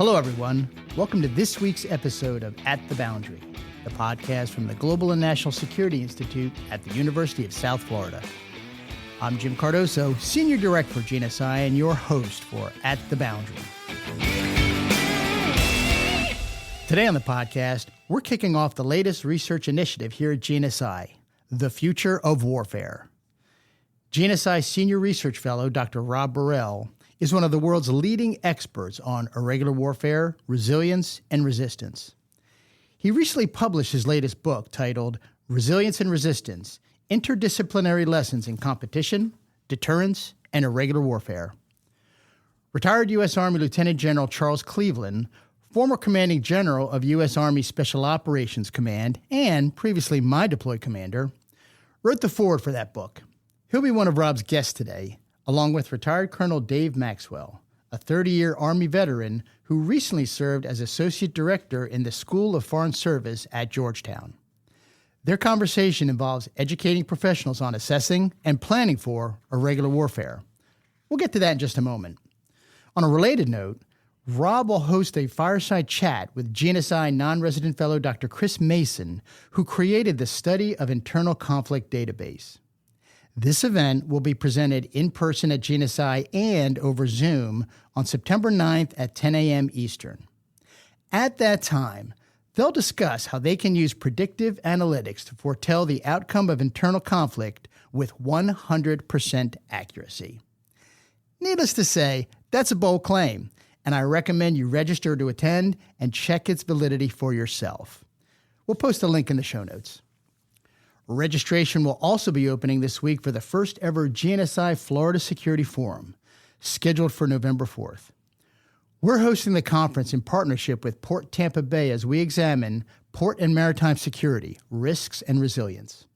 Hello, everyone. Welcome to this week's episode of At the Boundary, the podcast from the Global and National Security Institute at the University of South Florida. I'm Jim Cardoso, Senior Director for GNSI and your host for At the Boundary. Today on the podcast, we're kicking off the latest research initiative here at GNSI, the future of warfare. GNSI Senior Research Fellow Dr. Rob Burrell is one of the world's leading experts on irregular warfare, resilience, and resistance. He recently published his latest book titled Resilience and Resistance: Interdisciplinary Lessons in Competition, Deterrence, and Irregular Warfare. Retired U.S. Army Lieutenant General Charles Cleveland, former Commanding General of U.S. Army Special Operations Command and previously my deployed commander, wrote the foreword for that book. He'll be one of Rob's guests today, along with retired Colonel Dave Maxwell, a 30-year Army veteran who recently served as Associate Director in the School of Foreign Service at Georgetown. Their conversation involves educating professionals on assessing and planning for irregular warfare. We'll get to that in just a moment. On a related note, Rob will host a fireside chat with GNSI non-resident fellow Dr. Chris Mason, who created the Study of Internal Conflict database. This event will be presented in person at GNSI and over Zoom on September 9th at 10 a.m. Eastern. At that time, they'll discuss how they can use predictive analytics to foretell the outcome of internal conflict with 100% accuracy. Needless to say, that's a bold claim, and I recommend you register to attend and check its validity for yourself. We'll post a link in the show notes. Registration will also be opening this week for the first ever GNSI Florida Security Forum, scheduled for November 4th. We're hosting the conference in partnership with Port Tampa Bay as we examine port and maritime security, risks, and resilience.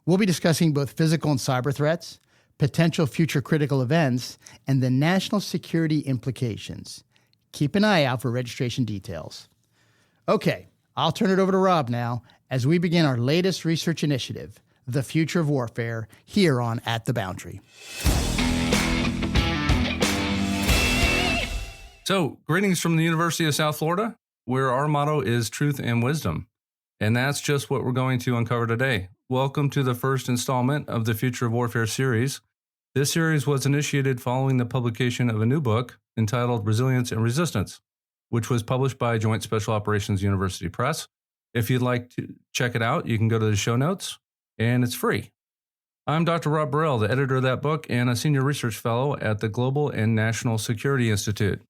We'll be discussing both physical and cyber threats, potential future critical events, and the national security implications. Keep an eye out for registration details. Okay, I'll turn it over to Rob now as we begin our latest research initiative, the future of warfare, here on At the Boundary. So, greetings from the University of South Florida, where our motto is truth and wisdom. And that's just what we're going to uncover today. Welcome to the first installment of the Future of Warfare series. This series was initiated following the publication of a new book entitled Resilience and Resistance, which was published by Joint Special Operations University Press. If you'd like to check it out, you can go to the show notes, and it's free. I'm Dr. Rob Burrell, the editor of that book and a senior research fellow at the Global and National Security Institute.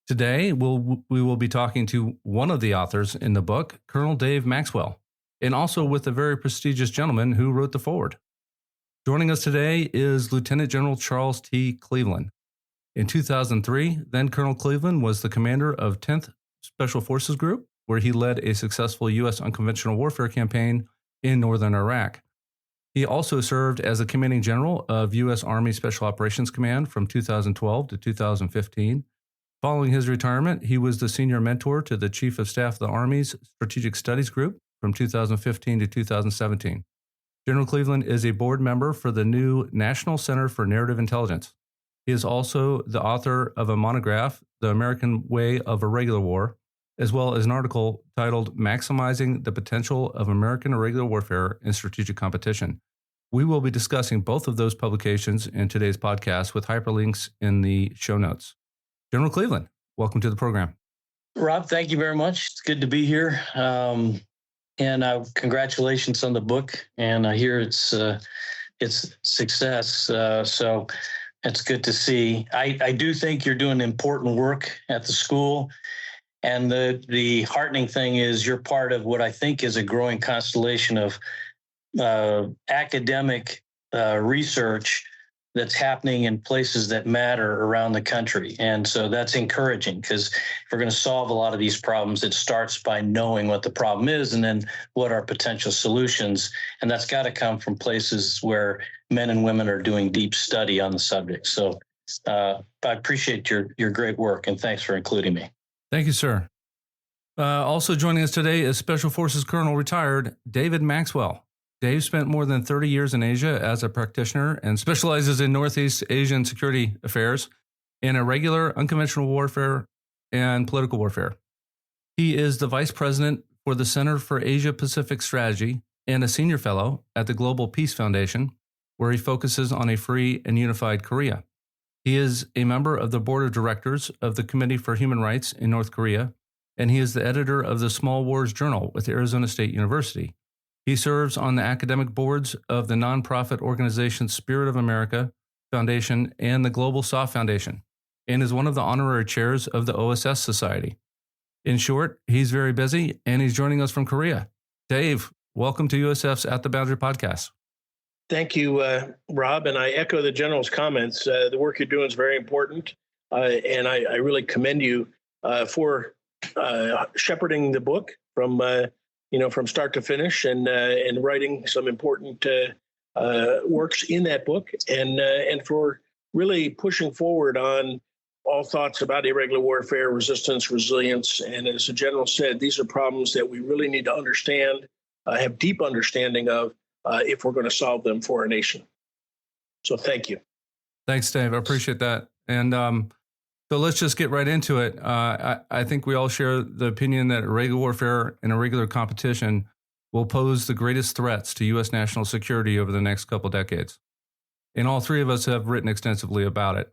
Today, we will be talking to one of the authors in the book, Colonel Dave Maxwell, and also with a very prestigious gentleman who wrote the foreword. Joining us today is Lieutenant General Charles T. Cleveland. In 2003, then Colonel Cleveland was the commander of 10th Special Forces Group, where he led a successful U.S. unconventional warfare campaign in northern Iraq. He also served as the commanding general of U.S. Army Special Operations Command from 2012 to 2015. Following his retirement, he was the senior mentor to the Chief of Staff of the Army's Strategic Studies Group from 2015 to 2017. General Cleveland is a board member for the new National Center for Narrative Intelligence. He is also the author of a monograph, The American Way of Irregular War, as well as an article titled Maximizing the Potential of American Irregular Warfare in Strategic Competition. We will be discussing both of those publications in today's podcast with hyperlinks in the show notes. General Cleveland, welcome to the program. Rob, thank you very much. It's good to be here. And congratulations on the book. And I hear it's success. So it's good to see. I do think you're doing important work at the school. And the heartening thing is you're part of what I think is a growing constellation of academic research that's happening in places that matter around the country. And so that's encouraging because if we're going to solve a lot of these problems, it starts by knowing what the problem is and then what are potential solutions. And that's got to come from places where men and women are doing deep study on the subject. So I appreciate your great work and thanks for including me. Thank you, sir. Also joining us today is Special Forces Colonel retired David Maxwell. Dave spent more than 30 years in Asia as a practitioner and specializes in Northeast Asian security affairs in irregular, unconventional warfare, and political warfare. He is the vice president for the Center for Asia-Pacific Strategy and a senior fellow at the Global Peace Foundation, where he focuses on a free and unified Korea. He is a member of the board of directors of the Committee for Human Rights in North Korea, and he is the editor of the Small Wars Journal with Arizona State University. He serves on the academic boards of the nonprofit organization Spirit of America Foundation and the Global Soft Foundation, and is one of the honorary chairs of the OSS Society. In short, he's very busy, and he's joining us from Korea. Dave, welcome to USF's At the Boundary podcast. Thank you, Rob, and I echo the General's comments. The work you're doing is very important, and I really commend you for shepherding the book from start to finish and writing some important works in that book, and for really pushing forward on all thoughts about irregular warfare, resistance, resilience. And as the General said, these are problems that we really need to understand, have deep understanding of, if we're going to solve them for our nation. So thank you. Thanks, Dave. I appreciate that. And so let's just get right into it. I think we all share the opinion that irregular warfare and irregular competition will pose the greatest threats to U.S. national security over the next couple decades. And all three of us have written extensively about it.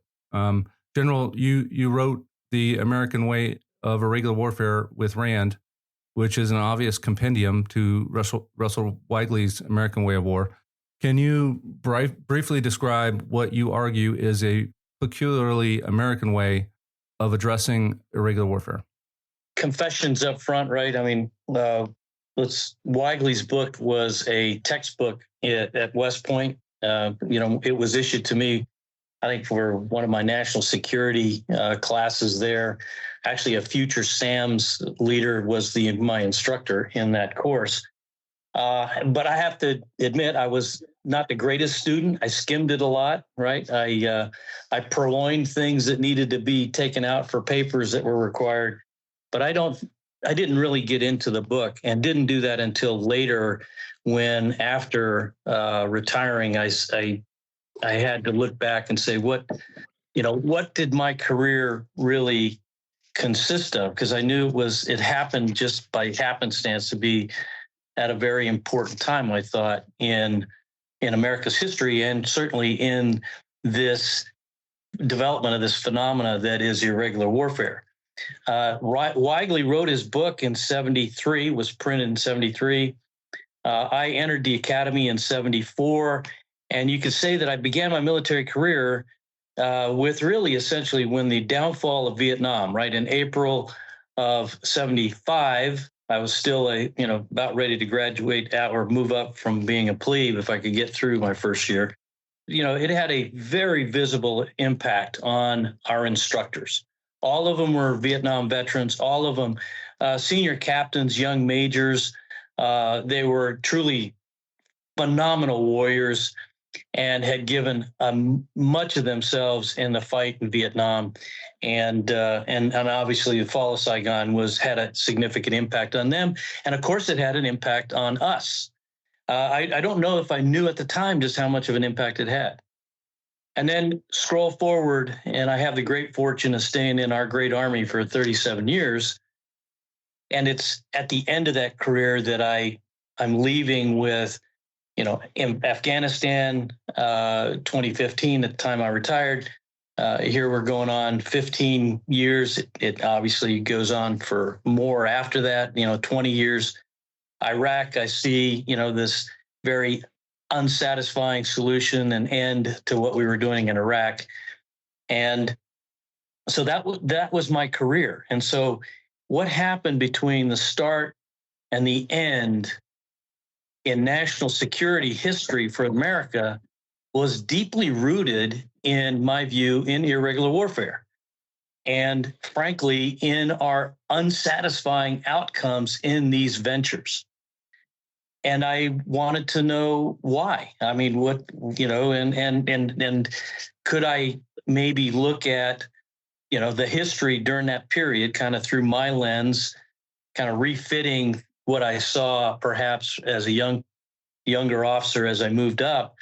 General, you wrote The American Way of Irregular Warfare with Rand, which is an obvious compendium to Russell Weigley's American Way of War. Can you briefly describe what you argue is a peculiarly American way of addressing irregular warfare? Confessions up front, right? I mean, Weigley's book was a textbook at West Point. It was issued to me, I think, for one of my national security classes there. Actually, a future SAMS leader was my instructor in that course. But I have to admit, I was not the greatest student. I skimmed it a lot, right? I purloined things that needed to be taken out for papers that were required. But I didn't really get into the book, and didn't do that until later, when after retiring, I had to look back and say, what did my career really consist of? Because I knew it happened just by happenstance to be at a very important time, I thought, in America's history, and certainly in this development of this phenomena that is irregular warfare. Weigley wrote his book in 1973, was printed in 1973. I entered the academy in 1974. And you could say that I began my military career with really essentially when the downfall of Vietnam, right? In April of 1975, I was still about ready to graduate out or move up from being a plebe if I could get through my first year. It had a very visible impact on our instructors. All of them were Vietnam veterans, all of them senior captains, young majors. They were truly phenomenal warriors and had given much of themselves in the fight in Vietnam, and obviously the fall of Saigon had a significant impact on them, and of course it had an impact on us. I don't know if I knew at the time just how much of an impact it had. And then scroll forward, and I have the great fortune of staying in our great Army for 37 years, and it's at the end of that career that I'm leaving with. In Afghanistan, 2015, at the time I retired, here we're going on 15 years. It obviously goes on for more after that, 20 years. Iraq, I see, this very unsatisfying solution and end to what we were doing in Iraq. And so that was my career. And so what happened between the start and the end in national security history for America was deeply rooted, in my view, in irregular warfare. And frankly, in our unsatisfying outcomes in these ventures. And I wanted to know why. I mean, and could I maybe look at, the history during that period kind of through my lens, kind of refitting what I saw perhaps as a younger officer as I moved up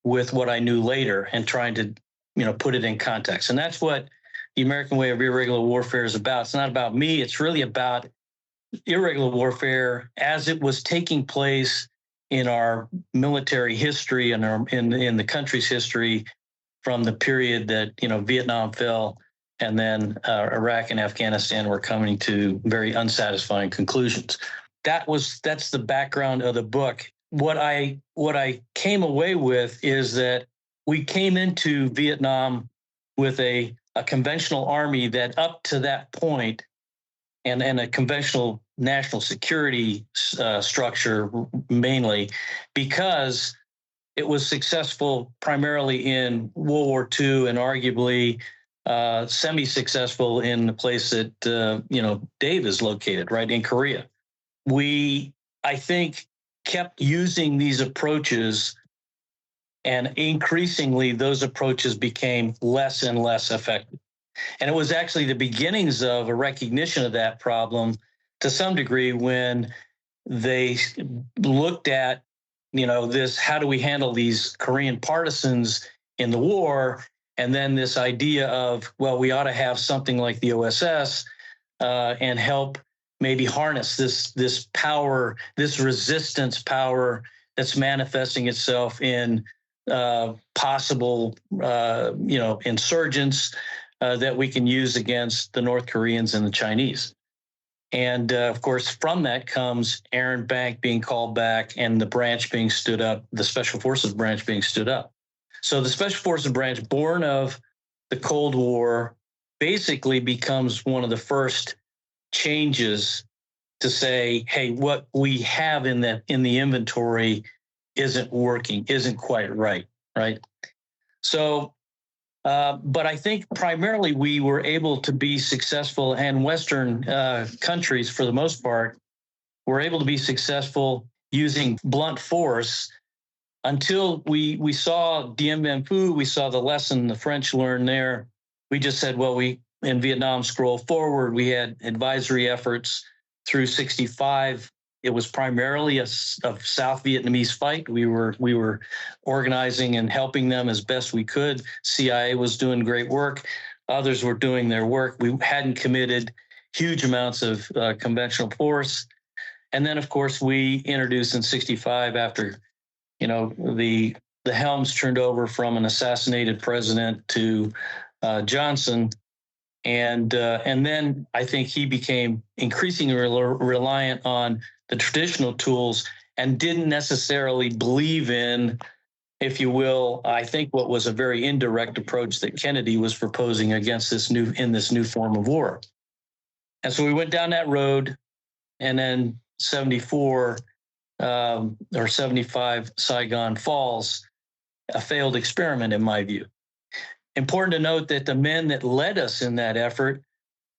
with what I knew later, and trying to, put it in context. And that's what the American way of irregular warfare is about. It's not about me. It's really about irregular warfare as it was taking place in our military history and in the country's history from the period that Vietnam fell, and then Iraq and Afghanistan were coming to very unsatisfying conclusions. That's the background of the book. What I came away with is that we came into Vietnam with a conventional army that up to that point, and a conventional national security structure mainly, because it was successful primarily in World War II and arguably semi-successful in the place that Dave is located, right, in Korea. We, I think, kept using these approaches, and increasingly those approaches became less and less effective. And it was actually the beginnings of a recognition of that problem to some degree when they looked at, this, how do we handle these Korean partisans in the war? And then this idea of, well, we ought to have something like the OSS and help maybe harness this power, this resistance power that's manifesting itself in possible, insurgents that we can use against the North Koreans and the Chinese. And of course, from that comes Aaron Bank being called back and the branch being stood up, the Special Forces branch being stood up. So the Special Forces branch, born of the Cold War, basically becomes one of the first changes to say, hey, what we have in the inventory isn't working, isn't quite right. So, but I think primarily we were able to be successful, and Western countries, for the most part, were able to be successful using blunt force until we saw Dien Bien Phu, we saw the lesson the French learned there. We just said, well, we in Vietnam scroll forward, we had advisory efforts through 65. It was primarily a South Vietnamese fight. We were organizing and helping them as best we could. CIA was doing great work. Others were doing their work. We hadn't committed huge amounts of conventional force. And then, of course, we introduced in 65 after, the helms turned over from an assassinated president to Johnson. And then I think he became increasingly reliant on the traditional tools and didn't necessarily believe in, if you will, I think what was a very indirect approach that Kennedy was proposing against this new form of war. And so we went down that road, and then 74 or 75 Saigon falls, a failed experiment in my view. Important to note that the men that led us in that effort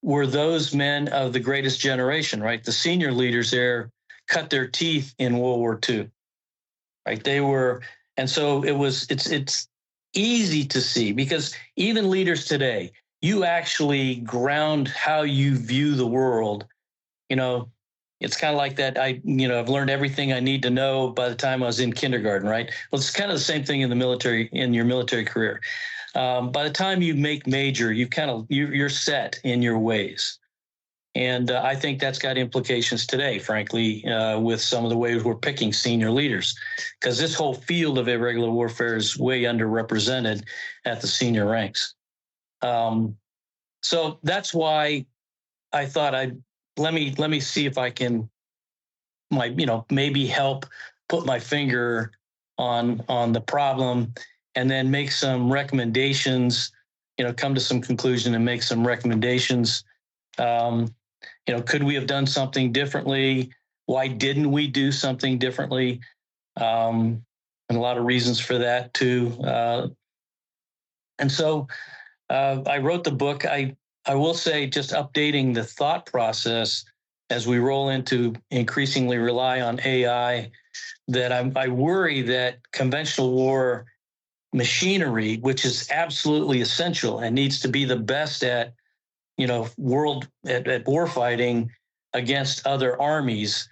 were those men of the greatest generation, right? The senior leaders there cut their teeth in World War II, right? They were, and so it's easy to see, because even leaders today, you actually ground how you view the world. It's kind of like that. I've learned everything I need to know by the time I was in kindergarten, right? Well, it's kind of the same thing in the military, in your military career. By the time you make major, you're set in your ways. And I think that's got implications today, frankly, with some of the ways we're picking senior leaders, because this whole field of irregular warfare is way underrepresented at the senior ranks. So that's why I thought let me see if I can maybe help put my finger on the problem, and then make some recommendations, come to some conclusion and make some recommendations. Could we have done something differently? Why didn't we do something differently? And a lot of reasons for that too. And so I wrote the book. I will say, just updating the thought process as we roll into increasingly rely on AI, that I worry that conventional war machinery, which is absolutely essential and needs to be the best at war fighting against other armies,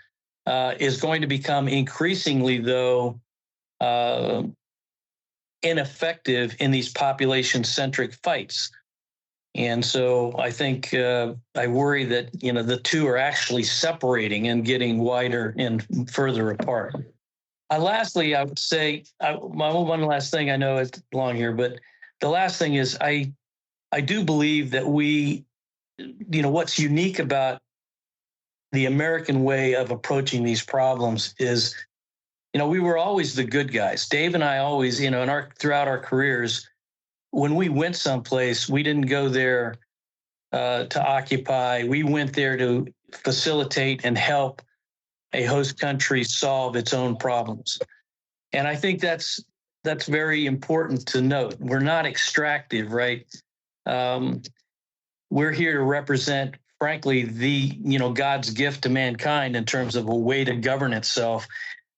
is going to become increasingly, though, ineffective in these population-centric fights. And so I think I worry that, the two are actually separating and getting wider and further apart. Lastly, I would say my one last thing. I know it's long here, but the last thing is I do believe that what's unique about the American way of approaching these problems is, we were always the good guys. Dave and I always, throughout our careers, when we went someplace, we didn't go there to occupy. We went there to facilitate and help a host country solve its own problems. And I think that's very important to note. We're not extractive, right? We're here to represent, frankly, God's gift to mankind in terms of a way to govern itself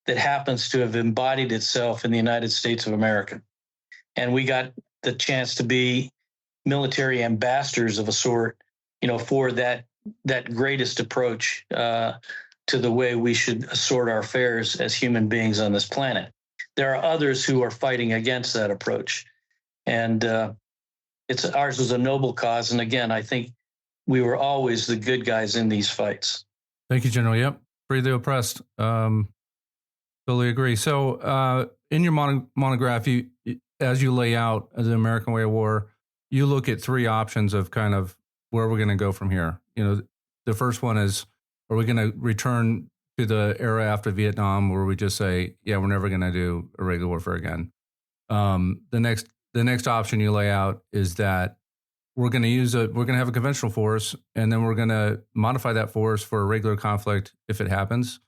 that happens to have embodied itself in the United States of America. And we got the chance to be military ambassadors of a sort, for that greatest approach to the way we should assort our affairs as human beings on this planet. There are others who are fighting against that approach. And ours was a noble cause. And again, I think we were always the good guys in these fights. Thank you, General. Yep. Free the oppressed. Totally agree. So in your monograph, as you lay out the American way of war, you look at three options of kind of where we're going to go from here. The first one is, are we going to return to the era after Vietnam where we just say, yeah, we're never going to do irregular warfare again? The next option you lay out is that we're going to have a conventional force, and then we're going to modify that force for a regular conflict if it happens.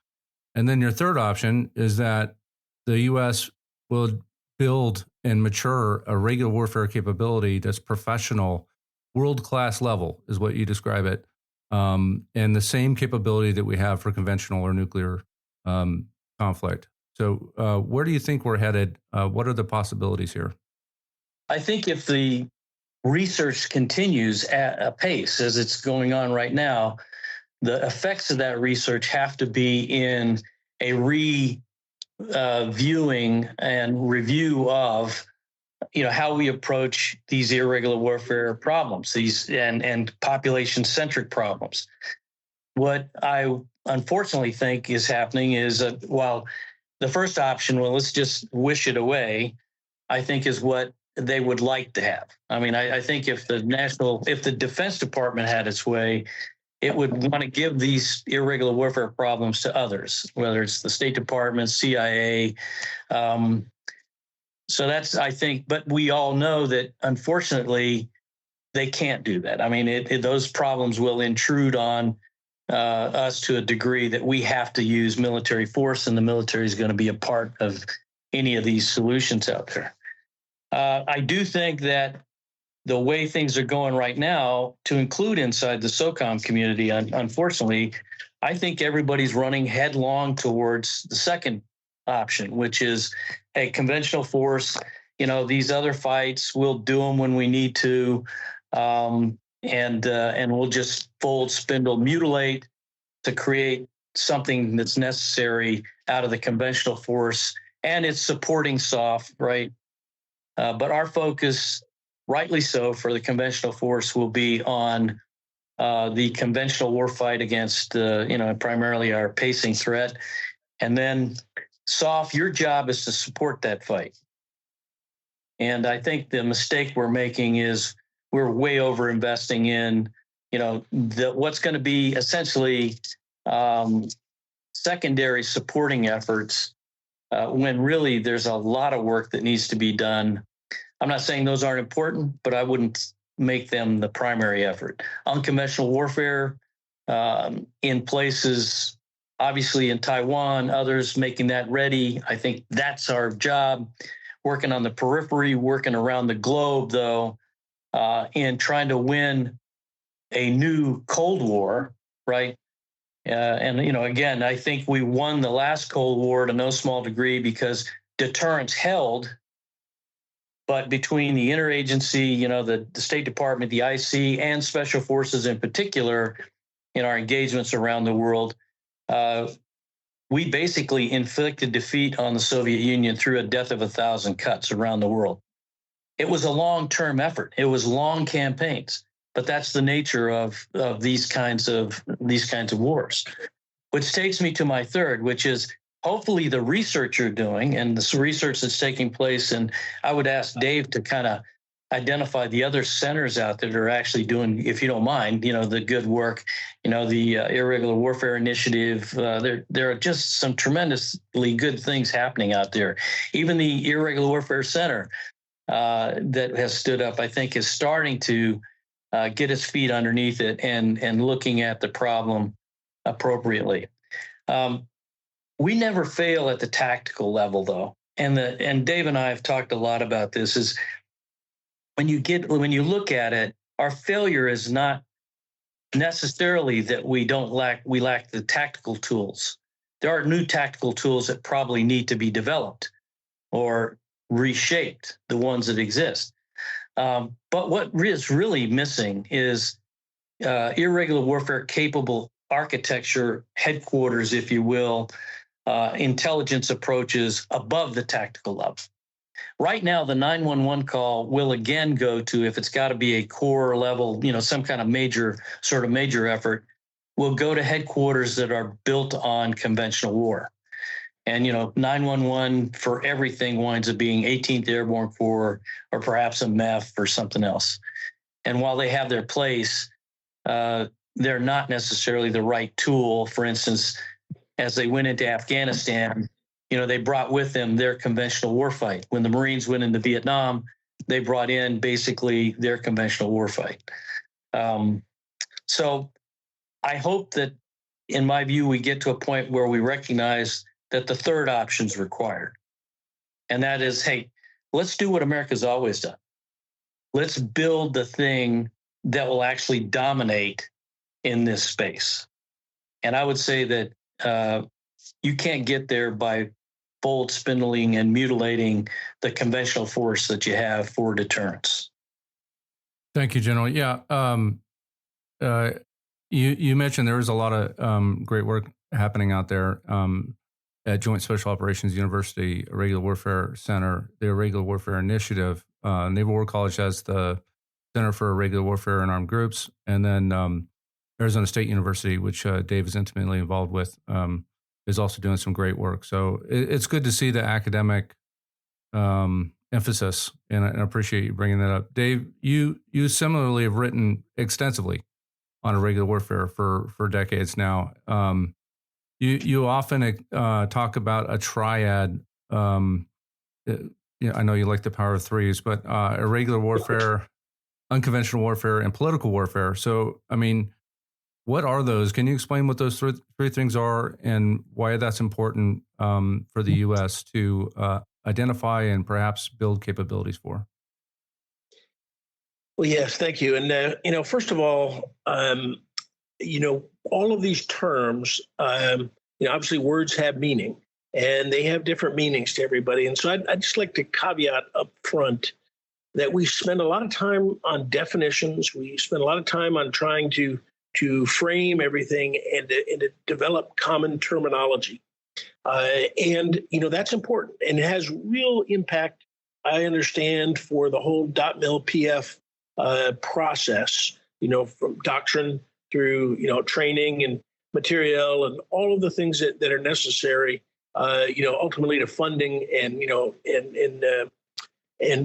And then your third option is that the U.S. will build and mature a regular warfare capability that's professional, world-class level is what you describe it, and the same capability that we have for conventional or nuclear conflict. So where do you think we're headed? What are the possibilities here? I think if the research continues at a pace as it's going on right now, the effects of that research have to be in a viewing and review of, how we approach these irregular warfare problems, these and population-centric problems. What I unfortunately think is happening is, while the first option, let's just wish it away, I think is what they would like to have. I mean, I think if the Defense Department had its way, it would want to give these irregular warfare problems to others, whether it's the State Department, CIA. So that's, I think, but we all know that unfortunately they can't do that. I mean, those problems will intrude on us to a degree that we have to use military force, and the military is going to be a part of any of these solutions out there. I do think that the way things are going right now, to include inside the SOCOM community, unfortunately, I think everybody's running headlong towards the second option, which is a conventional force. These other fights, we'll do them when we need to, and we'll just fold, spindle, mutilate to create something that's necessary out of the conventional force, and it's supporting soft, right? But our focus, rightly so, for the conventional force will be on the conventional war fight against, primarily our pacing threat. And then soft, your job is to support that fight. And I think the mistake we're making is we're way over investing in, what's going to be essentially secondary supporting efforts, when really there's a lot of work that needs to be done. I'm not saying those aren't important, but I wouldn't make them the primary effort. Unconventional warfare in places, obviously in Taiwan, others making that ready. I think that's our job. Working on the periphery, working around the globe, though, in trying to win a new Cold War, right? Again, I think we won the last Cold War to no small degree because deterrence held. But between the interagency, the State Department, the IC, and Special Forces in particular, in our engagements around the world, we basically inflicted defeat on the Soviet Union through a death of 1,000 cuts around the world. It was a long-term effort. It was long campaigns. but that's the nature of these kinds of wars. Which takes me to my third, which is hopefully the research you're doing and this research that's taking place. And I would ask Dave to kind of identify the other centers out there that are actually doing, if you don't mind, the good work, the Irregular Warfare Initiative. There are just some tremendously good things happening out there. Even the Irregular Warfare Center that has stood up, I think, is starting to get its feet underneath it and looking at the problem appropriately. We never fail at the tactical level, though. And Dave and I have talked a lot about this, is when you look at it, our failure is not necessarily that we lack the tactical tools. There are new tactical tools that probably need to be developed or reshaped, the ones that exist. But what is really missing is irregular warfare capable architecture, headquarters, if you will, intelligence approaches above the tactical level. Right now, the 911 call will again go to, if it's got to be a core level, some kind of major effort, will go to headquarters that are built on conventional war. And, 911 for everything winds up being 18th Airborne Corps or perhaps a MEF or something else. And while they have their place, they're not necessarily the right tool. For instance, as they went into Afghanistan, they brought with them their conventional warfight. When the Marines went into Vietnam, they brought in basically their conventional warfight. So I hope that, in my view, we get to a point where we recognize that the third option is required. And that is, hey, let's do what America's always done. Let's build the thing that will actually dominate in this space. And I would say that you can't get there by fold spindling and mutilating the conventional force that you have for deterrence. Thank you, General. Yeah. You mentioned there is a lot of great work happening out there at Joint Special Operations University, Irregular Warfare Center, the Irregular Warfare Initiative. Naval War College has the Center for Irregular Warfare and Armed Groups, and then Arizona State University, which Dave is intimately involved with, is also doing some great work. So it's good to see the academic emphasis, and I appreciate you bringing that up. Dave, you similarly have written extensively on irregular warfare for decades now. You often talk about a triad. I know you like the power of threes, but irregular warfare, unconventional warfare, and political warfare. So, what are those? Can you explain what those three things are and why that's important for the U.S. to identify and perhaps build capabilities for? Well, yes, thank you. And, first of all, all of these terms, obviously words have meaning and they have different meanings to everybody. And so I'd just like to caveat up front that we spend a lot of time on definitions. We spend a lot of time on trying to frame everything and to develop common terminology. And that's important and it has real impact, I understand, for the whole .mil PF process, from doctrine through, training and material and all of the things that are necessary, ultimately to funding and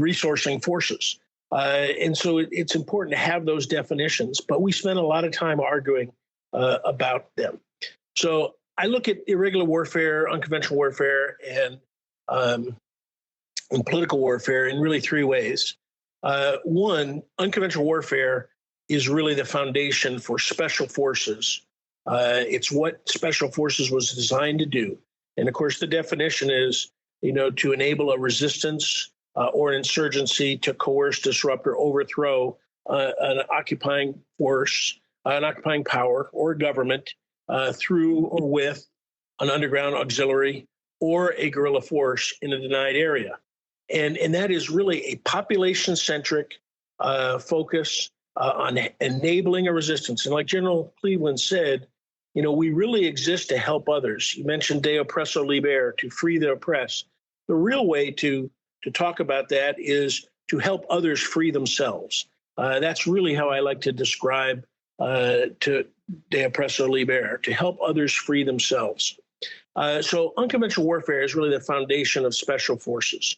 resourcing forces. And so it's important to have those definitions, but we spend a lot of time arguing about them. So I look at irregular warfare, unconventional warfare, and political warfare in really three ways. One, unconventional warfare is really the foundation for special forces. It's what special forces was designed to do. And of course, the definition is, to enable a resistance or an insurgency to coerce, disrupt, or overthrow an occupying force, an occupying power or government through or with an underground auxiliary or a guerrilla force in a denied area. And that is really a population-centric focus on enabling a resistance. And like General Cleveland said, we really exist to help others. You mentioned De Oppresso Liber, to free the oppressed. The real way to talk about that is to help others free themselves. That's really how I like to describe to de oppresso liber, to help others free themselves. So unconventional warfare is really the foundation of special forces.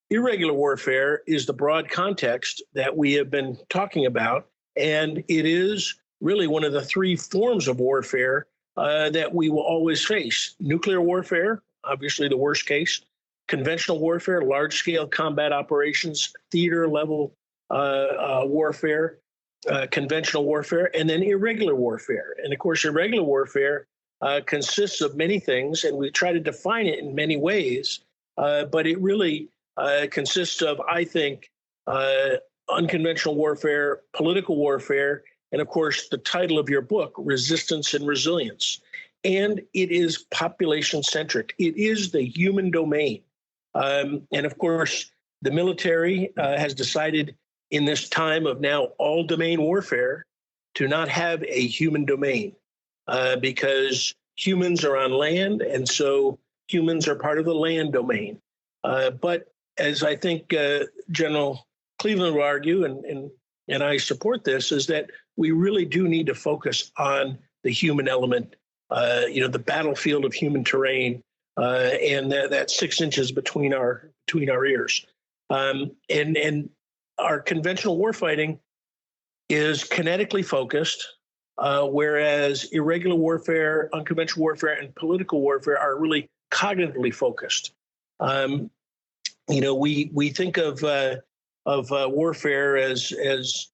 Irregular warfare is the broad context that we have been talking about, and it is really one of the three forms of warfare that we will always face. Nuclear warfare, obviously the worst case, conventional warfare, large-scale combat operations, theater-level warfare, conventional warfare, and then irregular warfare. And of course, irregular warfare consists of many things, and we try to define it in many ways, but it really consists of, I think, unconventional warfare, political warfare, and of course, the title of your book, Resistance and Resilience. And it is population-centric. It is the human domain. And of course, the military has decided in this time of now all-domain warfare to not have a human domain because humans are on land, and so humans are part of the land domain. But as I think General Cleveland will argue, and I support this, is that we really do need to focus on the human element, the battlefield of human terrain, and that 6 inches between our ears. And our conventional warfighting is kinetically focused, whereas irregular warfare, unconventional warfare, and political warfare are really cognitively focused. We think of warfare as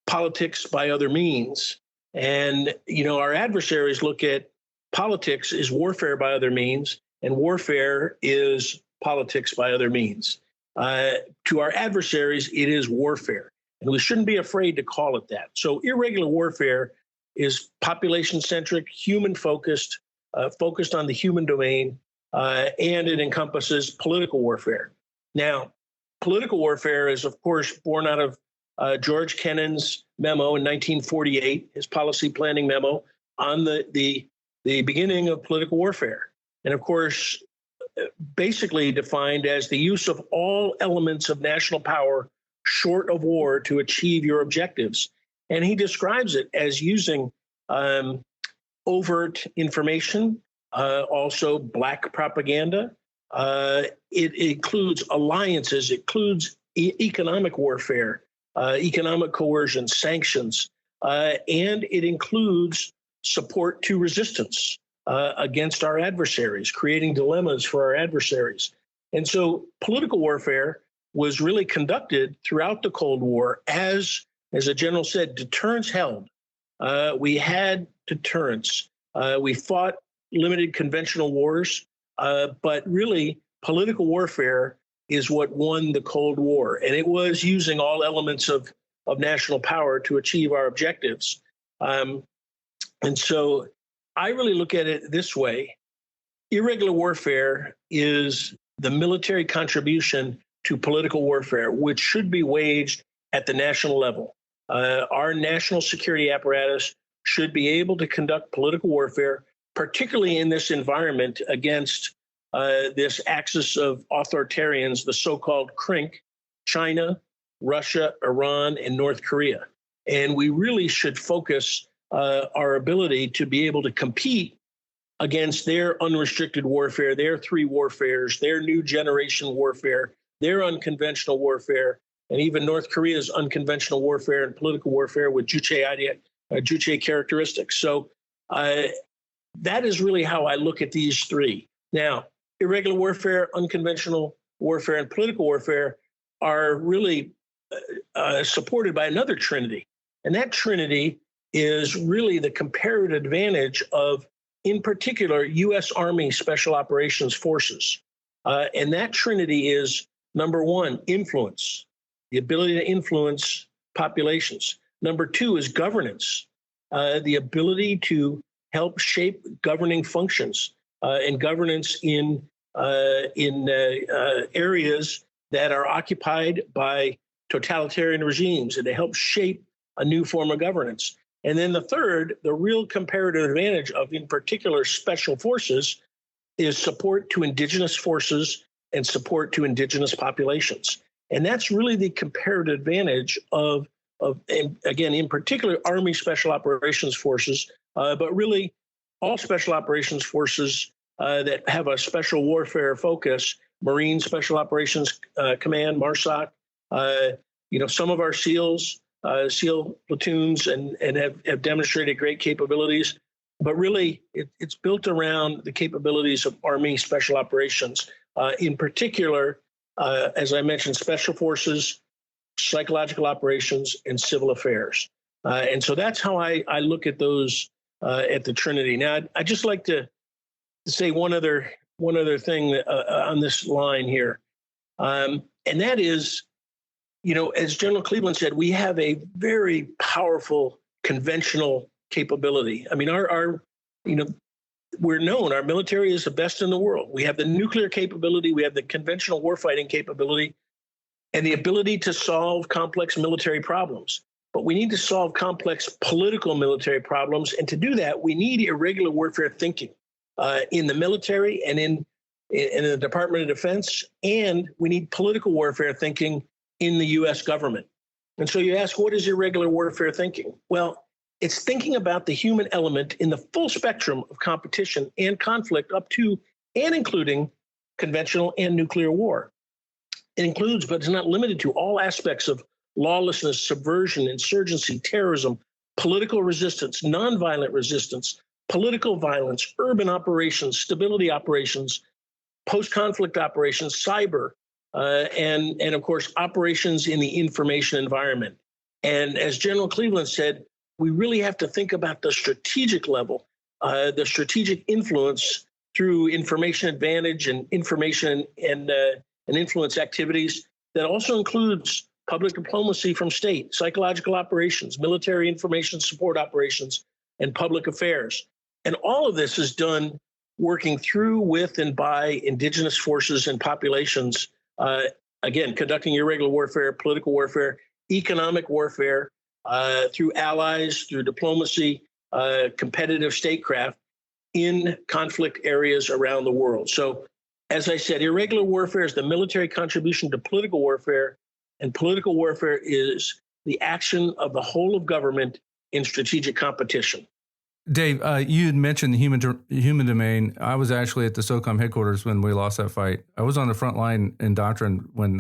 politics by other means, and our adversaries look at politics as warfare by other means, and warfare is politics by other means. To our adversaries, it is warfare, and we shouldn't be afraid to call it that. So irregular warfare is population-centric, human-focused, focused on the human domain, and it encompasses political warfare. Now, political warfare is, of course, born out of George Kennan's memo in 1948, his policy planning memo on the beginning of political warfare. And of course, basically defined as the use of all elements of national power short of war to achieve your objectives. And he describes it as using overt information, also black propaganda. It includes alliances, it includes economic warfare, economic coercion, sanctions, and it includes support to resistance against our adversaries, creating dilemmas for our adversaries. And so political warfare was really conducted throughout the Cold War as the general said, deterrence held. We had deterrence. We fought limited conventional wars, but really political warfare is what won the Cold War. And it was using all elements of national power to achieve our objectives. And so I really look at it this way. Irregular warfare is the military contribution to political warfare, which should be waged at the national level. Our national security apparatus should be able to conduct political warfare, particularly in this environment against this axis of authoritarians, the so-called CRINC, China, Russia, Iran, and North Korea. And we really should focus our ability to be able to compete against their unrestricted warfare, their three warfares, their new generation warfare, their unconventional warfare, and even North Korea's unconventional warfare and political warfare with Juche characteristics. So that is really how I look at these three. Now, irregular warfare, unconventional warfare, and political warfare are really supported by another trinity. And that trinity is really the comparative advantage of, in particular, U.S. Army Special Operations Forces. And that trinity is, number one, influence, the ability to influence populations. Number two is governance, the ability to help shape governing functions and governance in areas that are occupied by totalitarian regimes, and to help shape a new form of governance. And then the third, the real comparative advantage of, in particular, special forces, is support to indigenous forces and support to indigenous populations. And that's really the comparative advantage of and again, in particular, Army Special Operations Forces, but really all Special Operations Forces that have a special warfare focus, Marine Special Operations Command, MARSOC, some of our SEALs, SEAL platoons, and have demonstrated great capabilities. But really, it's built around the capabilities of Army Special Operations, in particular, as I mentioned, Special Forces, psychological operations, and civil affairs. And so that's how I look at those at the Trinity. Now, I'd just like to say one other thing on this line here, and that is, as General Cleveland said, we have a very powerful conventional capability. I mean, we're known, our military is the best in the world. We have the nuclear capability, we have the conventional warfighting capability, and the ability to solve complex military problems. But we need to solve complex political military problems. And to do that, we need irregular warfare thinking in the military and in the Department of Defense. And we need political warfare thinking in the U.S. government. And so you ask, what is irregular warfare thinking? Well, it's thinking about the human element in the full spectrum of competition and conflict up to and including conventional and nuclear war. It includes, but is not limited to, all aspects of lawlessness, subversion, insurgency, terrorism, political resistance, nonviolent resistance, political violence, urban operations, stability operations, post-conflict operations, cyber, and of course, operations in the information environment. And as General Cleveland said, we really have to think about the strategic level, the strategic influence through information advantage and information and influence activities that also includes public diplomacy from state, psychological operations, military information support operations, and public affairs. And all of this is done working through, with, and by indigenous forces and populations, again, conducting irregular warfare, political warfare, economic warfare, through allies, through diplomacy, competitive statecraft in conflict areas around the world. So, as I said, irregular warfare is the military contribution to political warfare, and political warfare is the action of the whole of government in strategic competition. Dave, you had mentioned the human domain. I was actually at the SOCOM headquarters when we lost that fight. I was on the front line in doctrine when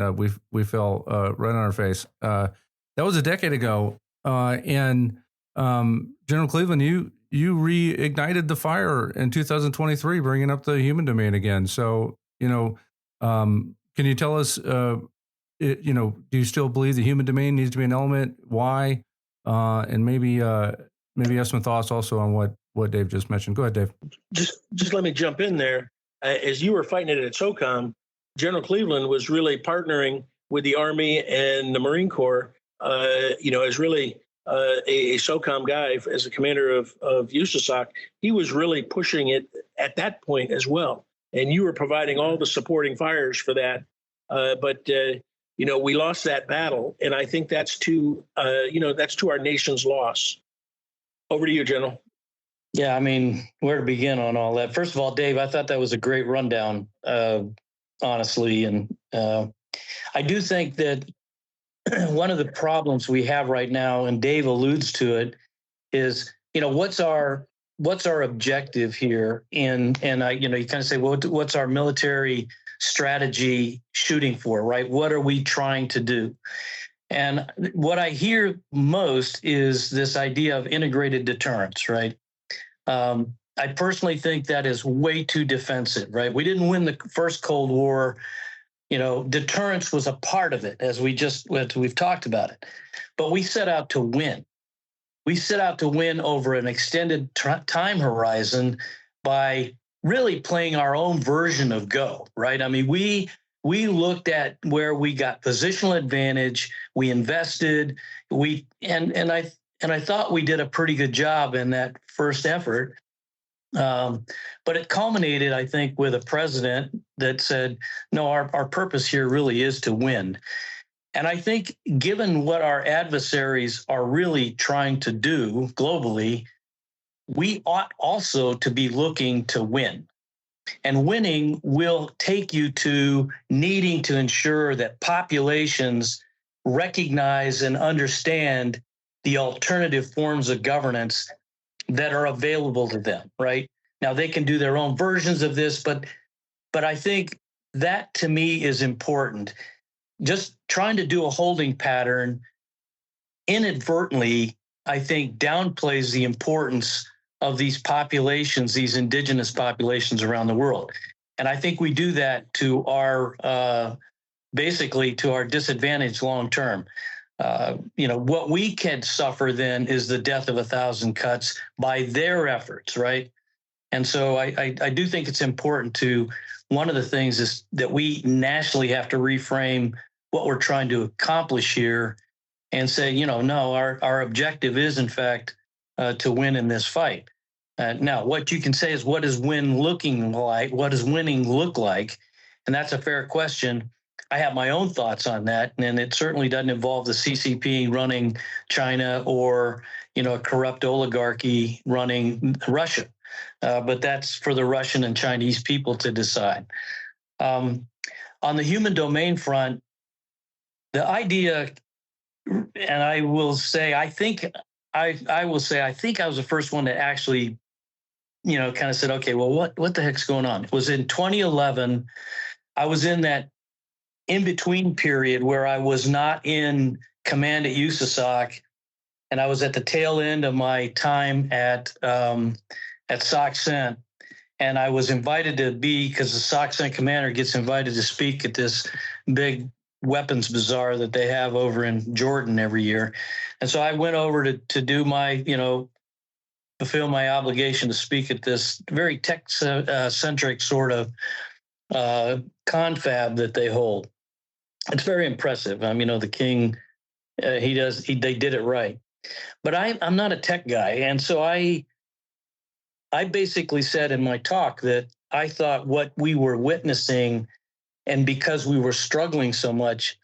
we fell right on our face. That was a decade ago, and General Cleveland, you reignited the fire in 2023, bringing up the human domain again. So, can you tell us, do you still believe the human domain needs to be an element? Why? And maybe have some thoughts also on what Dave just mentioned. Go ahead, Dave. Just let me jump in there. As you were fighting it at SOCOM, General Cleveland was really partnering with the Army and the Marine Corps, as really a SOCOM guy, as a commander of USASOC. He was really pushing it at that point as well. And you were providing all the supporting fires for that. But we lost that battle. And I think that's to our nation's loss. Over to you, General. Yeah, I mean, where to begin on all that? First of all, Dave, I thought that was a great rundown, honestly. And I do think that one of the problems we have right now, and Dave alludes to it, is, what's our objective here? And you kind of say, well, what's our military strategy shooting for, right? What are we trying to do? And what I hear most is this idea of integrated deterrence, right? I personally think that is way too defensive, right? We didn't win the first Cold War. Deterrence was a part of it, as we've talked about it. But we set out to win. We set out to win over an extended time horizon by really playing our own version of Go, right? I mean, we looked at where we got positional advantage. We invested. And I thought we did a pretty good job in that first effort. But it culminated, I think, with a president that said, no, our purpose here really is to win. And I think given what our adversaries are really trying to do globally, we ought also to be looking to win. And winning will take you to needing to ensure that populations recognize and understand the alternative forms of governance that are available to them, right? Now, they can do their own versions of this, but I think that to me is important. Just trying to do a holding pattern inadvertently, I think, downplays the importance of these populations, these indigenous populations around the world. And I think we do that to our, basically to our disadvantage long term. What we can suffer then is the death of 1,000 cuts by their efforts, right? And so I do think it's important to, one of the things is that we nationally have to reframe what we're trying to accomplish here and say, no, our objective is in fact to win in this fight. Now, what you can say is, what is win looking like? What does winning look like? And that's a fair question. I have my own thoughts on that, and it certainly doesn't involve the CCP running China or a corrupt oligarchy running Russia. But that's for the Russian and Chinese people to decide. On the human domain front, the idea, and I will say, I think I was the first one that actually, kind of said, okay, well, what the heck's going on? It was in 2011. I was in that in-between period where I was not in command at USASOC, and I was at the tail end of my time at SOC-CENT, and I was invited to be, because the SOC-CENT commander gets invited to speak at this big weapons bazaar that they have over in Jordan every year. And so I went over to do my, fulfill my obligation to speak at this very tech-centric sort of confab that they hold. It's very impressive. The king, they did it right. But I'm not a tech guy. And so I basically said in my talk that I thought what we were witnessing, and because we were struggling so much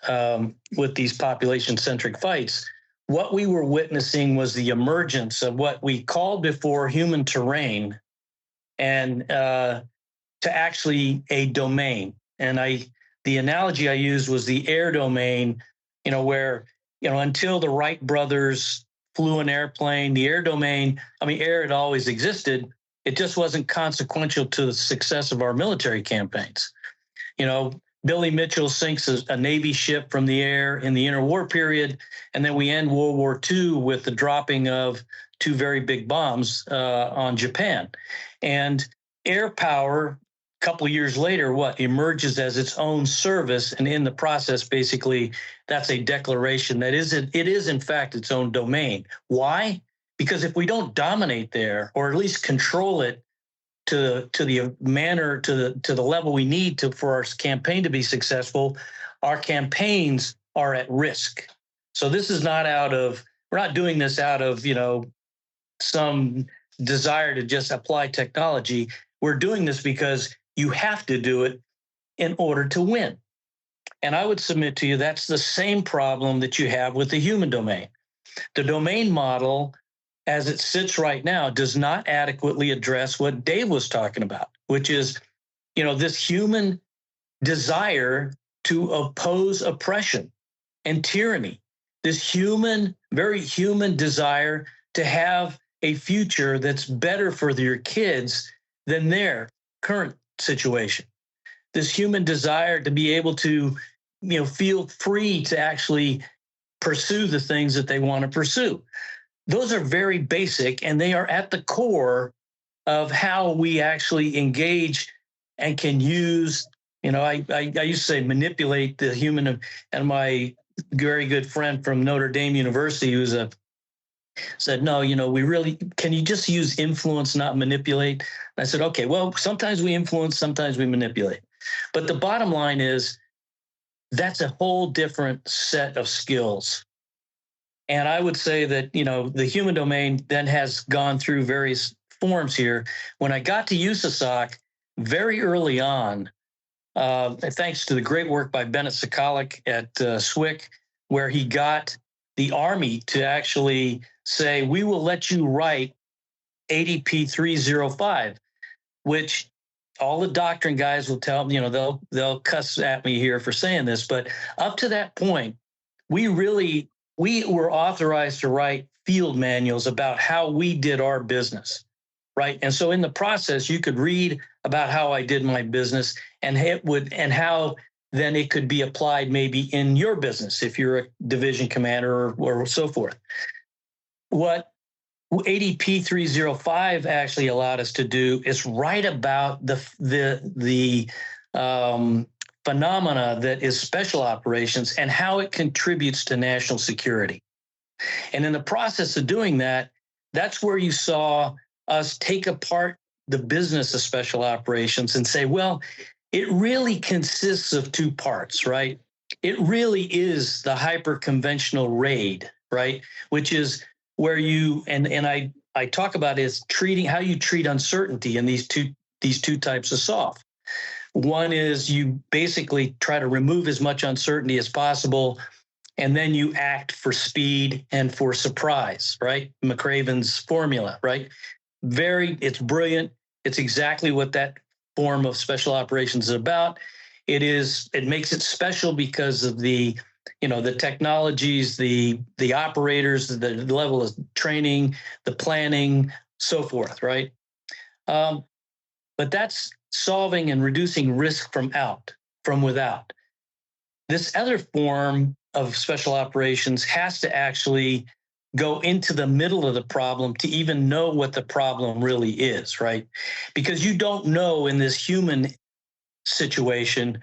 with these population-centric fights, what we were witnessing was the emergence of what we called before human terrain, and to actually a domain. And the analogy I used was the air domain, where, until the Wright brothers flew an airplane, the air domain, air had always existed. It just wasn't consequential to the success of our military campaigns. Billy Mitchell sinks a Navy ship from the air in the interwar period, and then we end World War II with the dropping of 2 very big bombs on Japan. And air power, a couple of years later, emerges as its own service, and in the process, basically, that's a declaration that it is in fact its own domain. Why? Because if we don't dominate there, or at least control it to the manner, to the level we need to for our campaign to be successful, our campaigns are at risk. So this is not we're not doing this out of some desire to just apply technology. We're doing this because you have to do it in order to win. And I would submit to you that's the same problem that you have with the human domain. The domain model, as it sits right now, does not adequately address what Dave was talking about, which is, this human desire to oppose oppression and tyranny, this very human desire to have a future that's better for your kids than their current situation, this human desire to be able to, feel free to actually pursue the things that they want to pursue. Those are very basic, and they are at the core of how we actually engage and can use, I used to say manipulate the human, and my very good friend from Notre Dame University said, no, we really, can you just use influence, not manipulate? And I said, okay, well, sometimes we influence, sometimes we manipulate. But the bottom line is that's a whole different set of skills. And I would say that, the human domain then has gone through various forms here. When I got to USASOC very early on, thanks to the great work by Bennett Sokoloc at SWCC, where he got the Army to actually say, we will let you write ADP 305, which all the doctrine guys will tell, they'll cuss at me here for saying this, but up to that point, we were authorized to write field manuals about how we did our business, right? And so in the process, you could read about how I did my business and how then it could be applied maybe in your business if you're a division commander or so forth. What ADP 305 actually allowed us to do is write about the phenomena that is special operations and how it contributes to national security. And in the process of doing that, that's where you saw us take apart the business of special operations and say, well, it really consists of two parts, right? It really is the hyper-conventional raid, right? Which is where you, and I talk about is how you treat uncertainty in these two types of SOF. One is you basically try to remove as much uncertainty as possible, and then you act for speed and for surprise, right? McRaven's formula, right? It's brilliant. It's exactly what that form of special operations is about. It makes it special because of the technologies, the operators, the level of training, the planning, so forth, right? But that's solving and reducing risk from without. This other form of special operations has to actually go into the middle of the problem to even know what the problem really is, right? Because you don't know in this human situation,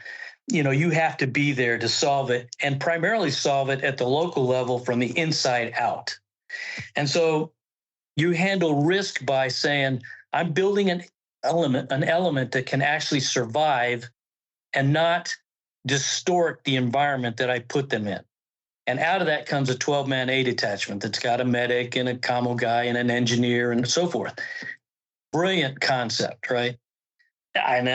you have to be there to solve it, and primarily solve it at the local level from the inside out. And so you handle risk by saying, I'm building an element that can actually survive and not distort the environment that I put them in. And out of that comes a 12-man A detachment that's got a medic and a commo guy and an engineer and so forth. Brilliant concept, right? And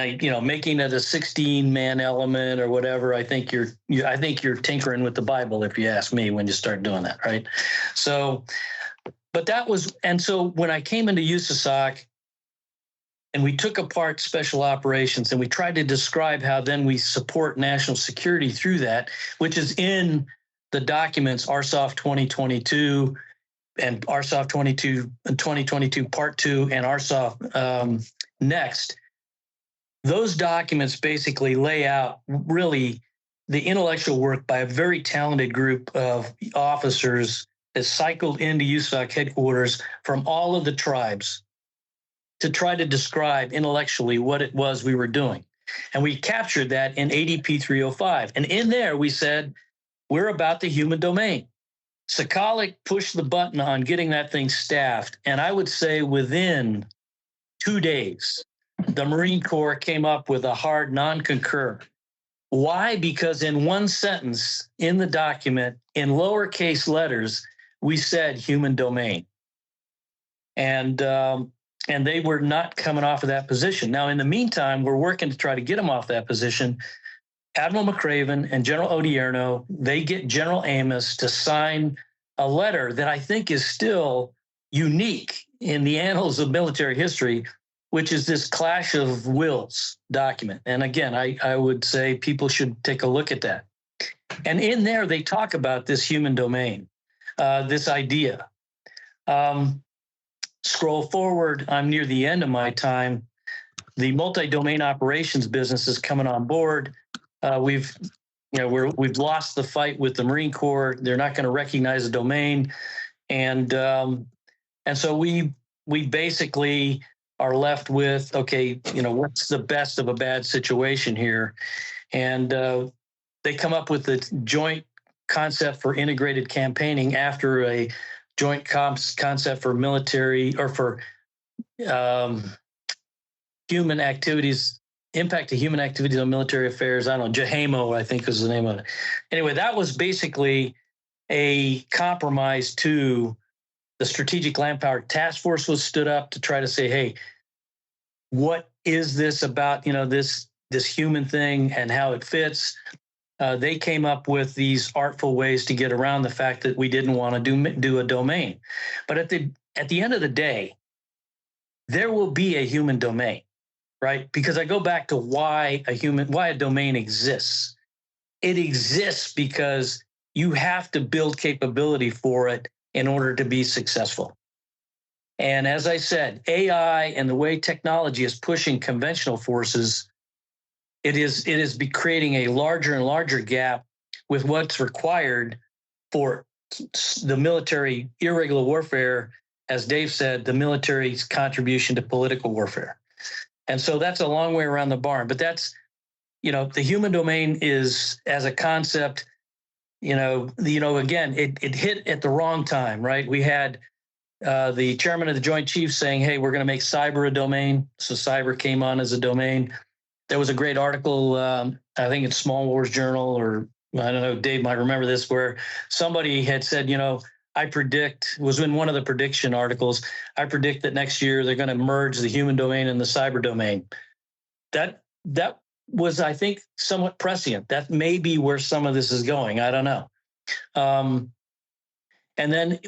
making it a 16-man element or whatever, I think you're tinkering with the Bible, if you ask me, when you start doing that, right? So, so when I came into USASOC and we took apart special operations and we tried to describe how then we support national security through that, which is in the documents RSOF 2022 and RSOF 2022 Part 2 and RSOF Next. Those documents basically lay out really the intellectual work by a very talented group of officers that cycled into USASOC headquarters from all of the tribes to try to describe intellectually what it was we were doing. And we captured that in ADP 305. And in there, we said, we're about the human domain. Sakalik pushed the button on getting that thing staffed. And I would say within 2 days, the Marine Corps came up with a hard non-concur. Why? Because in one sentence in the document, in lowercase letters, we said human domain. And they were not coming off of that position. Now, in the meantime, we're working to try to get them off that position. Admiral McRaven and General Odierno, they get General Amos to sign a letter that I think is still unique in the annals of military history, which is this clash of wills document. And again, I would say people should take a look at that. And in there, they talk about this human domain, this idea. Scroll forward, I'm near the end of my time. The multi-domain operations business is coming on board. We've lost the fight with the Marine Corps. They're not going to recognize a domain. And so we basically are left with, what's the best of a bad situation here? And they come up with the joint concept for integrated campaigning after a joint concept for military or for human activities, impact to human activities on military affairs. I don't know, JHAMO, I think was the name of it. Anyway, that was basically a compromise to the Strategic Land Power Task Force was stood up to try to say, hey, what is this about, this human thing and how it fits? They came up with these artful ways to get around the fact that we didn't want to do a domain. But at the end of the day, there will be a human domain. right? Because I go back to why a domain exists. It exists because you have to build capability for it in order to be successful. And as I said, AI and the way technology is pushing conventional forces, it is creating a larger and larger gap with what's required for the military irregular warfare, as Dave said, the military's contribution to political warfare. And so that's a long way around the barn. But that's, the human domain is, as a concept, again, it hit at the wrong time, right? We had the chairman of the Joint Chiefs saying, hey, we're going to make cyber a domain. So cyber came on as a domain. There was a great article, I think it's Small Wars Journal, or I don't know, Dave might remember this, where somebody had said, I predict, was in one of the prediction articles, I predict that next year they're going to merge the human domain and the cyber domain. That was, I think, somewhat prescient. That may be where some of this is going. I don't know. And then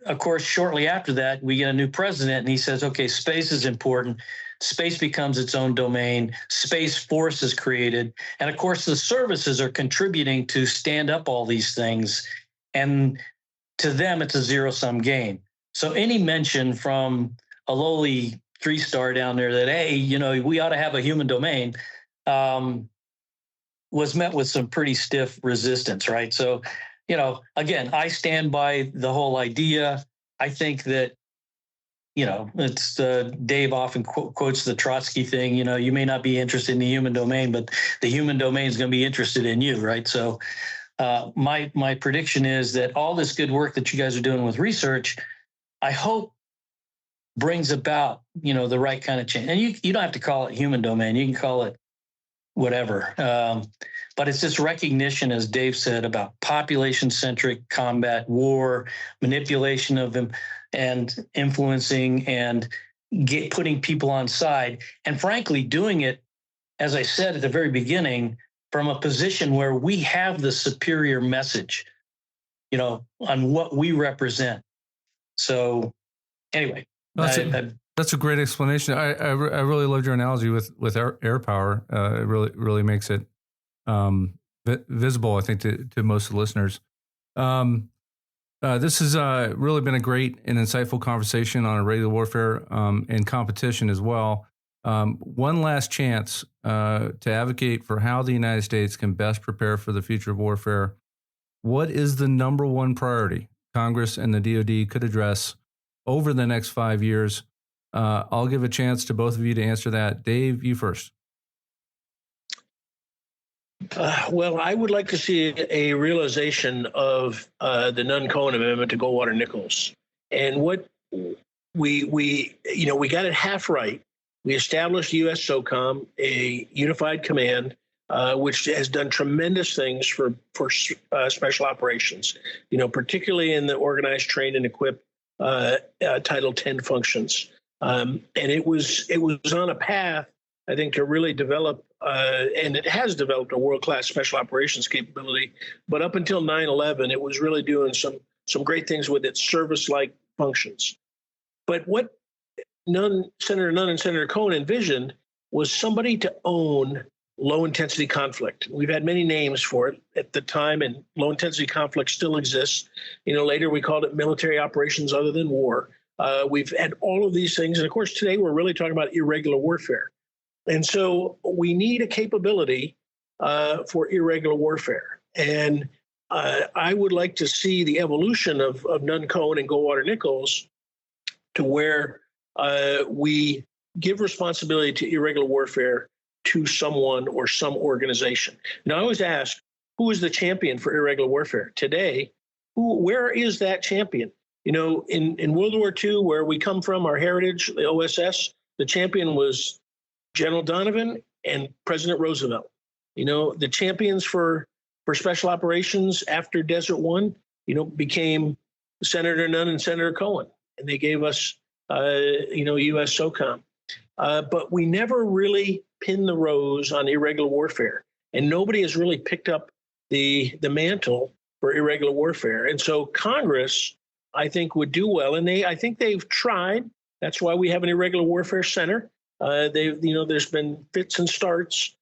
of course, shortly after that, we get a new president and he says, okay, space is important. Space becomes its own domain. Space Force is created. And of course, the services are contributing to stand up all these things. And to them, it's a zero-sum game. So any mention from a lowly 3-star down there that, hey, we ought to have a human domain, was met with some pretty stiff resistance, right? So, again, I stand by the whole idea. I think that, it's Dave often quotes the Trotsky thing, you may not be interested in the human domain, but the human domain is going to be interested in you, right? So my prediction is that all this good work that you guys are doing with research, I hope brings about, the right kind of change. And you don't have to call it human domain. You can call it whatever. But it's this recognition, as Dave said, about population-centric combat, war, manipulation of them, and influencing and putting people on side. And frankly, doing it, as I said at the very beginning, from a position where we have the superior message, on what we represent. So anyway. That's a great explanation. I really loved your analogy with air power. It really makes it visible, I think, to most of the listeners. This has really been a great and insightful conversation on irregular warfare and competition as well. One last chance to advocate for how the United States can best prepare for the future of warfare. What is the number one priority Congress and the DoD could address over the next 5 years? I'll give a chance to both of you to answer that. Dave, you first. Well, I would like to see a realization of the Nunn-Cohen amendment to Goldwater-Nichols, and what we got it half right. We established U.S. SOCOM, a unified command, which has done tremendous things for special operations. Particularly in the organized, train, and equip Title 10 functions, and it was on a path, I think, to really develop, and it has developed a world-class special operations capability. But up until 9/11, it was really doing some great things with its service-like functions. But what Senator Nunn and Senator Cohen envisioned was somebody to own low-intensity conflict. We've had many names for it at the time, and low-intensity conflict still exists. Later we called it military operations other than war. We've had all of these things. And of course, today we're really talking about irregular warfare. And so we need a capability for irregular warfare. And I would like to see the evolution of Nunn-Cohen and Goldwater-Nichols to where we give responsibility to irregular warfare to someone or some organization. Now, I always ask, who is the champion for irregular warfare? Today, where is that champion? In World War II, where we come from, our heritage, the OSS, the champion was General Donovan and President Roosevelt. The champions for special operations after Desert One, became Senator Nunn and Senator Cohen, and they gave us, U.S. SOCOM. But we never really pinned the rose on irregular warfare, and nobody has really picked up the mantle for irregular warfare. And so Congress, I think, would do well, and I think they've tried. That's why we have an irregular warfare center. There's been fits and starts.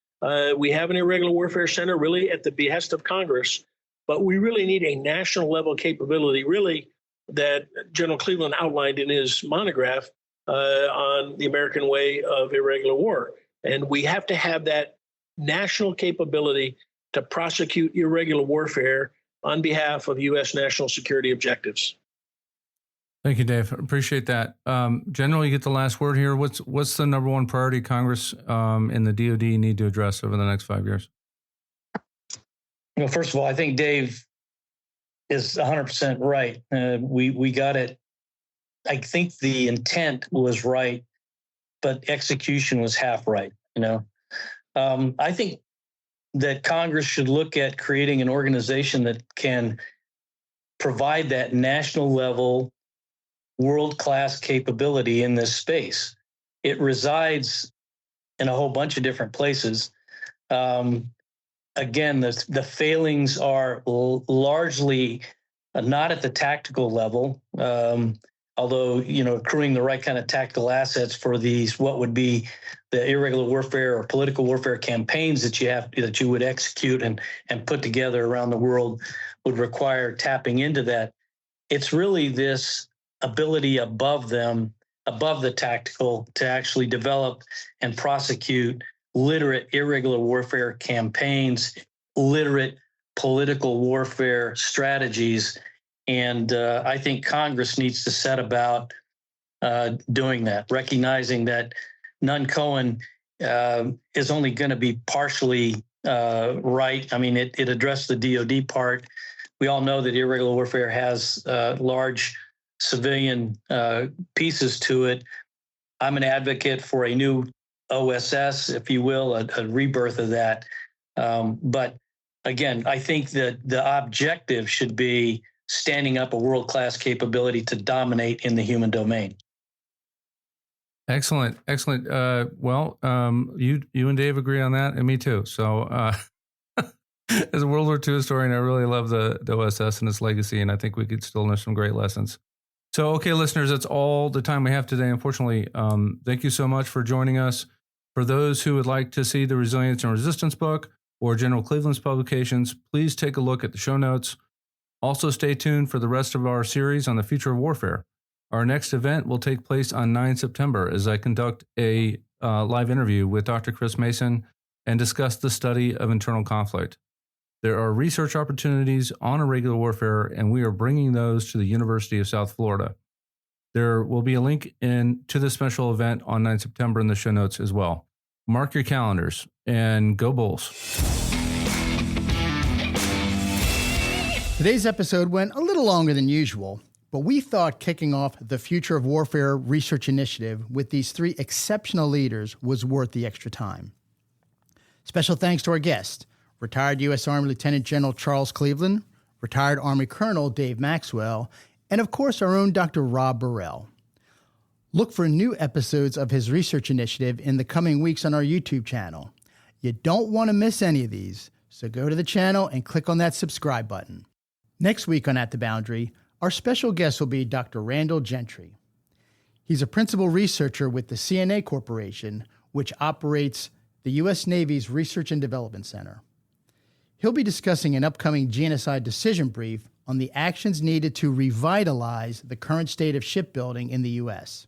We have an Irregular Warfare Center really at the behest of Congress, but we really need a national level capability, really, that General Cleveland outlined in his monograph on the American way of irregular war. And we have to have that national capability to prosecute irregular warfare on behalf of U.S. national security objectives. Thank you, Dave. Appreciate that. General, you get the last word here. What's the number one priority Congress and the DoD need to address over the next 5 years? Well, first of all, I think Dave is 100% right. We got it. I think the intent was right, but execution was half right. I think that Congress should look at creating an organization that can provide that national level world-class capability in this space. It resides in a whole bunch of different places. Again, the failings are largely not at the tactical level, although, accruing the right kind of tactical assets for these, what would be the irregular warfare or political warfare campaigns that you would execute and put together around the world would require tapping into that. It's really this ability above the tactical, to actually develop and prosecute literate irregular warfare campaigns, literate political warfare strategies. And I think Congress needs to set about doing that, recognizing that Nunn-Cohen is only going to be partially right. I mean, it addressed the DoD part. We all know that irregular warfare has large civilian pieces to it. I'm an advocate for a new OSS, if you will, a rebirth of that. But again, I think that the objective should be standing up a world-class capability to dominate in the human domain. Excellent. You and Dave agree on that, and me too. So as a World War II historian, I really love the OSS and its legacy, and I think we could still learn some great lessons. So, okay, listeners, that's all the time we have today, unfortunately. Thank you so much for joining us. For those who would like to see the Resilience and Resistance book or General Cleveland's publications, please take a look at the show notes. Also, stay tuned for the rest of our series on the future of warfare. Our next event will take place on 9 September as I conduct a live interview with Dr. Chris Mason and discuss the study of internal conflict. There are research opportunities on irregular warfare, and we are bringing those to the University of South Florida. There will be a link to the special event on 9 September in the show notes as well. Mark your calendars and go Bulls. Today's episode went a little longer than usual, but we thought kicking off the Future of Warfare Research Initiative with these three exceptional leaders was worth the extra time. Special thanks to our guests, retired U.S. Army Lieutenant General Charles Cleveland, retired Army Colonel Dave Maxwell, and of course our own Dr. Rob Burrell. Look for new episodes of his research initiative in the coming weeks on our YouTube channel. You don't want to miss any of these, so go to the channel and click on that subscribe button. Next week on At the Boundary, our special guest will be Dr. Randall Gentry. He's a principal researcher with the CNA Corporation, which operates the U.S. Navy's Research and Development Center. He'll be discussing an upcoming GNSI decision brief on the actions needed to revitalize the current state of shipbuilding in the U.S.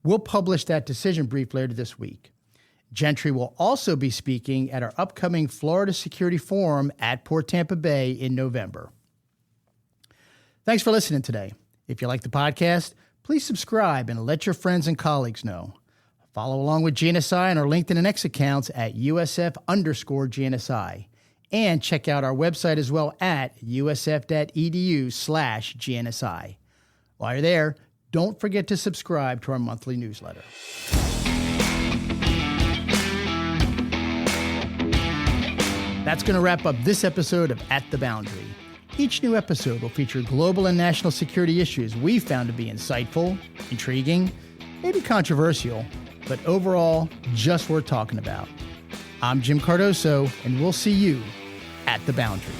We'll publish that decision brief later this week. Gentry will also be speaking at our upcoming Florida Security Forum at Port Tampa Bay in November. Thanks for listening today. If you like the podcast, please subscribe and let your friends and colleagues know. Follow along with GNSI on our LinkedIn and X accounts at USF_GNSI. And check out our website as well at usf.edu/GNSI. While you're there, don't forget to subscribe to our monthly newsletter. That's going to wrap up this episode of At the Boundary. Each new episode will feature global and national security issues we found to be insightful, intriguing, maybe controversial, but overall just worth talking about. I'm Jim Cardoso, and we'll see you at the Boundary.